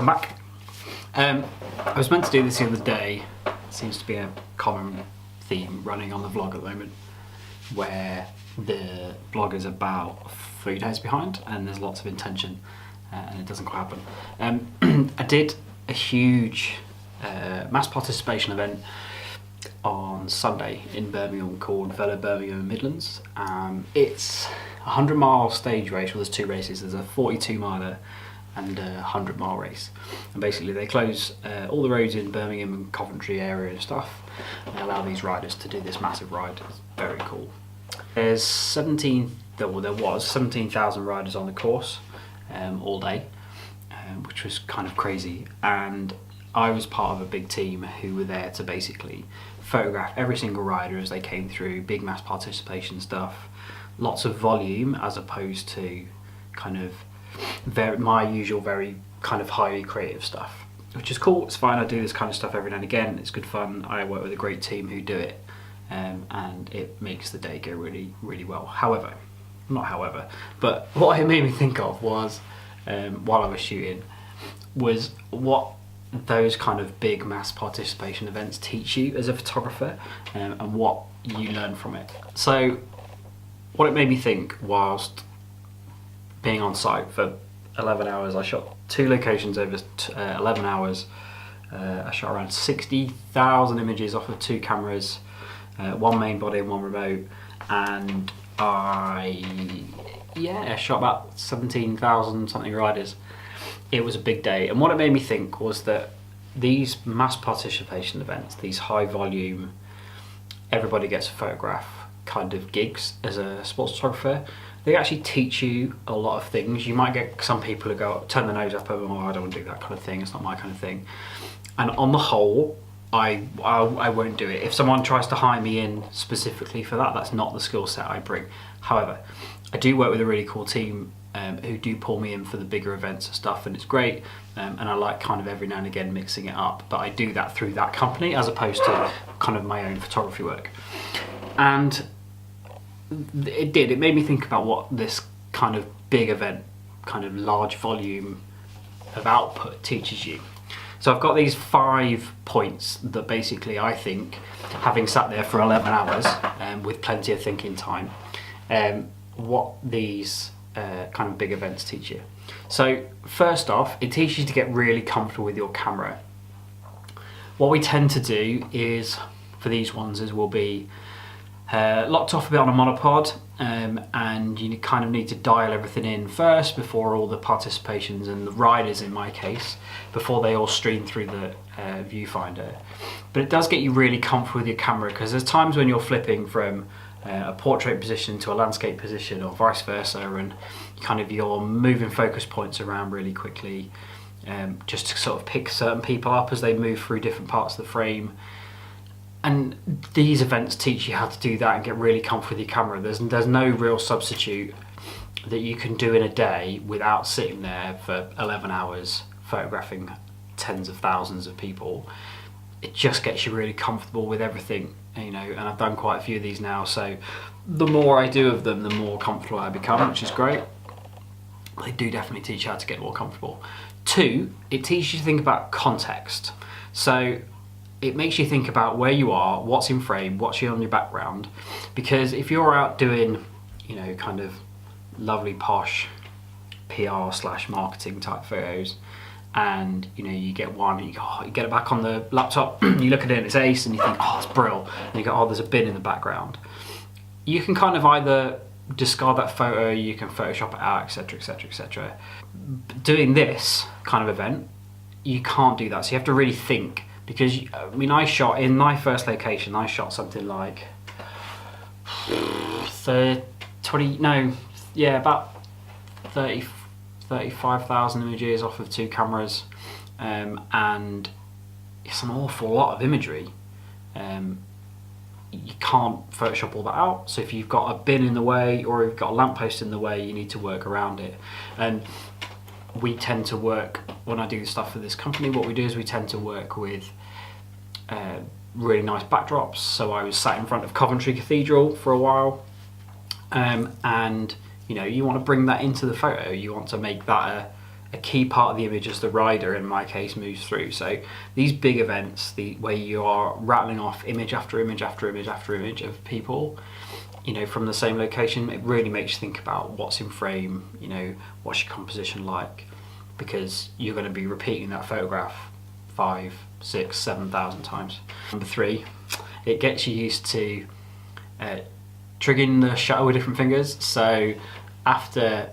welcome back. I was meant to do this the other day. It seems to be a common theme running on the vlog at the moment, where the vlog is about 3 days behind and there's lots of intention and it doesn't quite happen. I did a huge mass participation event on Sunday in Birmingham called Velo Birmingham Midlands. It's a 100-mile stage race. Well, there's 2 races. There's a 42-miler and a 100-mile race, and basically they close all the roads in Birmingham and Coventry area and stuff, and they allow these riders to do this massive ride. It's very cool. There was 17,000 riders on the course all day, which was kind of crazy, and I was part of a big team who were there to basically photograph every single rider as they came through. Big mass participation stuff, lots of volume as opposed to kind of my usual very kind of highly creative stuff, which is cool. It's fine. I do this kind of stuff every now and again. It's good fun. I work with a great team who do it, and it makes the day go really, really well. But what it made me think of was, while I was shooting, was what those kind of big mass participation events teach you as a photographer, and what you learn from it. So what it made me think whilst being on site for 11 hours, I shot 2 locations over 11 hours. I shot around 60,000 images off of 2 cameras, 1 main body and 1 remote, and I shot about 17,000 something riders. It was a big day, and what it made me think was that these mass participation events, these high volume, everybody gets a photograph kind of gigs as a sports photographer, they actually teach you a lot of things. You might get some people who go, turn their nose up over, oh, I don't want to do that kind of thing, it's not my kind of thing. And on the whole, I won't do it. If someone tries to hire me in specifically for that, that's not the skill set I bring. However, I do work with a really cool team who do pull me in for the bigger events and stuff, and it's great, and I like kind of every now and again mixing it up, but I do that through that company as opposed to kind of my own photography work. And it made me think about what this kind of big event, kind of large volume of output teaches you. So I've got these 5 points that basically I think, having sat there for 11 hours with plenty of thinking time, what these kind of big events teach you. So first off, it teaches you to get really comfortable with your camera. What we tend to do is, for these ones, we'll be locked off a bit on a monopod, and you kind of need to dial everything in first before all the participations and the riders, in my case, before they all stream through the viewfinder. But it does get you really comfortable with your camera, because there's times when you're flipping from a portrait position to a landscape position or vice versa, and kind of you're moving focus points around really quickly, just to sort of pick certain people up as they move through different parts of the frame. And these events teach you how to do that and get really comfortable with your camera. There's no real substitute that you can do in a day without sitting there for 11 hours photographing tens of thousands of people. It just gets you really comfortable with everything, you know, and I've done quite a few of these now, so the more I do of them, the more comfortable I become, which is great. They do definitely teach you how to get more comfortable. 2, it teaches you to think about context. So it makes you think about where you are, what's in frame, what's on your background, because if you're out doing, you know, kind of lovely posh PR/marketing type photos, and you know you get one, and you get it back on the laptop, you look at it and it's ace, and you think, oh, it's brill, and you go, oh, there's a bin in the background. You can kind of either discard that photo, you can Photoshop it out, etc, etc, etc. Doing this kind of event, you can't do that, so you have to really think. Because, I mean, I shot, in my first location, I shot something like about 35,000 images off of 2 cameras, and it's an awful lot of imagery. You can't Photoshop all that out, so if you've got a bin in the way or you've got a lamppost in the way, you need to work around it. And we tend to work, when I do stuff for this company, what we do is we tend to work with really nice backdrops. So I was sat in front of Coventry Cathedral for a while, and you know, you want to bring that into the photo, you want to make that a key part of the image as the rider, in my case, moves through. So these big events, where you are rattling off image after image after image after image of people, you know, from the same location, it really makes you think about what's in frame, you know, what's your composition like, because you're going to be repeating that photograph 5, 6, 7,000 times. Number 3, it gets you used to triggering the shutter with different fingers. So after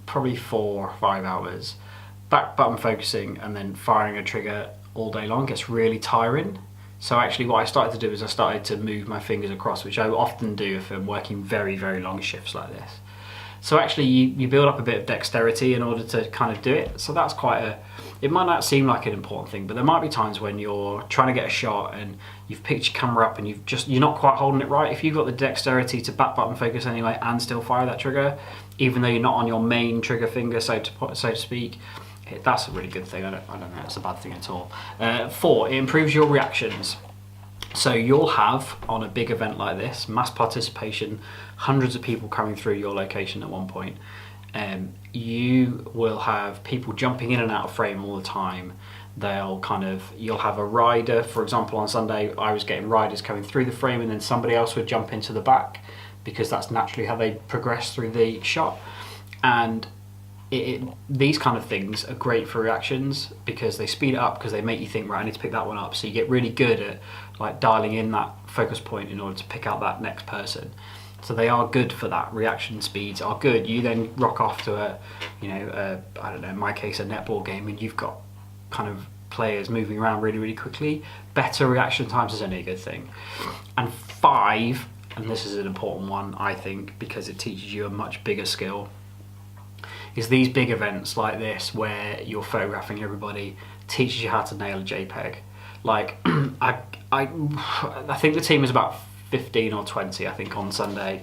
probably 4 or 5 hours, back button focusing and then firing a trigger all day long gets really tiring. So actually what I started to do is I started to move my fingers across, which I often do if I'm working very, very long shifts like this. So actually you build up a bit of dexterity in order to kind of do it. So that's it might not seem like an important thing, but there might be times when you're trying to get a shot and you've picked your camera up and you're not quite holding it right. If you've got the dexterity to back button focus anyway and still fire that trigger, even though you're not on your main trigger finger, so to speak, that's a really good thing. I don't know it's a bad thing at all. 4, it improves your reactions. So you'll have, on a big event like this, mass participation, hundreds of people coming through your location at one point. You will have people jumping in and out of frame all the time. You'll have a rider, for example, on Sunday I was getting riders coming through the frame and then somebody else would jump into the back, because that's naturally how they progress through the shot. And these kind of things are great for reactions because they speed it up, because they make you think, right, I need to pick that one up. So you get really good at like dialing in that focus point in order to pick out that next person. So they are good for that. Reaction speeds are good. You then rock off to I don't know, in my case, a netball game, and you've got kind of players moving around really, really quickly. Better reaction times is only a good thing. And 5, and this is an important one, I think, because it teaches you a much bigger skill, is these big events like this where you're photographing everybody, teaches you how to nail a JPEG. Like I think the team was about 15 or 20, I think, on Sunday,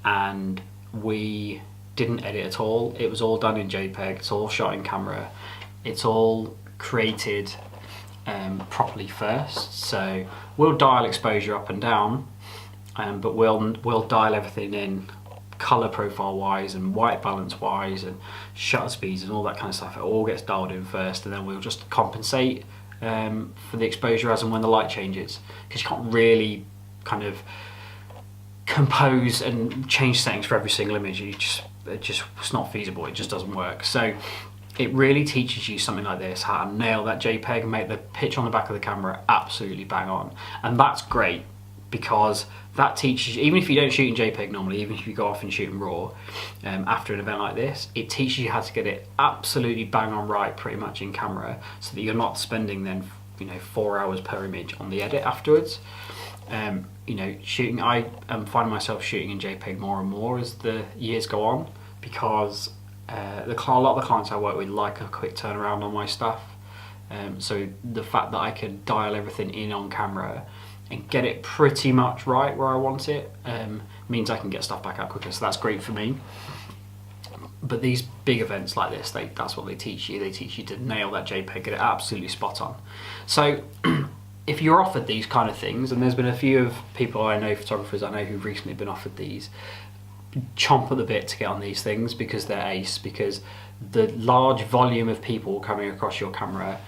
and we didn't edit at all. It was all done in JPEG. It's all shot in camera. It's all created properly first. So we'll dial exposure up and down, but we'll dial everything in color profile wise and white balance wise and shutter speeds and all that kind of stuff. It all gets dialed in first, and then we'll just compensate for the exposure as and when the light changes, because you can't really kind of compose and change settings for every single image. It's not feasible. It just doesn't work. So it really teaches you something like this, how to nail that JPEG, make the pitch on the back of the camera absolutely bang on. And that's great, because that teaches you, even if you don't shoot in JPEG normally, even if you go off and shoot in RAW after an event like this, it teaches you how to get it absolutely bang on right pretty much in camera, so that you're not spending then 4 hours per image on the edit afterwards. Shooting, I am finding myself shooting in JPEG more and more as the years go on, because a lot of the clients I work with like a quick turnaround on my stuff. So the fact that I can dial everything in on camera and get it pretty much right where I want it means I can get stuff back out quicker, so that's great for me. But these big events like this, that's what they teach you. They teach you to nail that JPEG, get it absolutely spot on. So if you're offered these kind of things, and there's been a few of people I know, photographers I know, who've recently been offered these, chomp at the bit to get on these things, because they're ace, because the large volume of people coming across your camera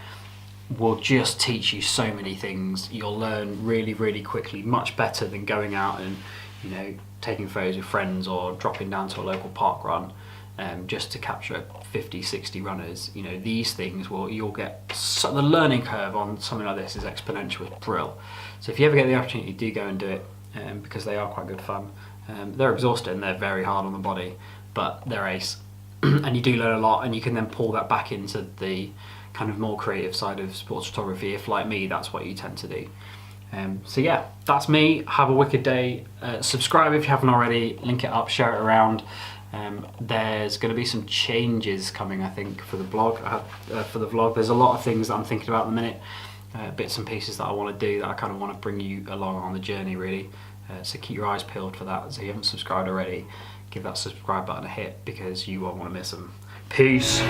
will just teach you so many things. You'll learn really, really quickly, much better than going out and taking photos with friends or dropping down to a local park run just to capture 50, 60 runners. These things you'll get, the learning curve on something like this is exponential. It's brill. So if you ever get the opportunity, do go and do it, because they are quite good fun. They're exhausting, they're very hard on the body, but they're ace. And you do learn a lot, and you can then pull that back into the kind of more creative side of sports photography, if like me, that's what you tend to do. So yeah, that's me. Have a wicked day. Subscribe if you haven't already, link it up, share it around. There's going to be some changes coming, I think, for the blog. For the vlog, there's a lot of things that I'm thinking about at the minute, bits and pieces that I want to do, that I kind of want to bring you along on the journey, really. So keep your eyes peeled for that. So if you haven't subscribed already, give that subscribe button a hit, because you won't want to miss them. Peace.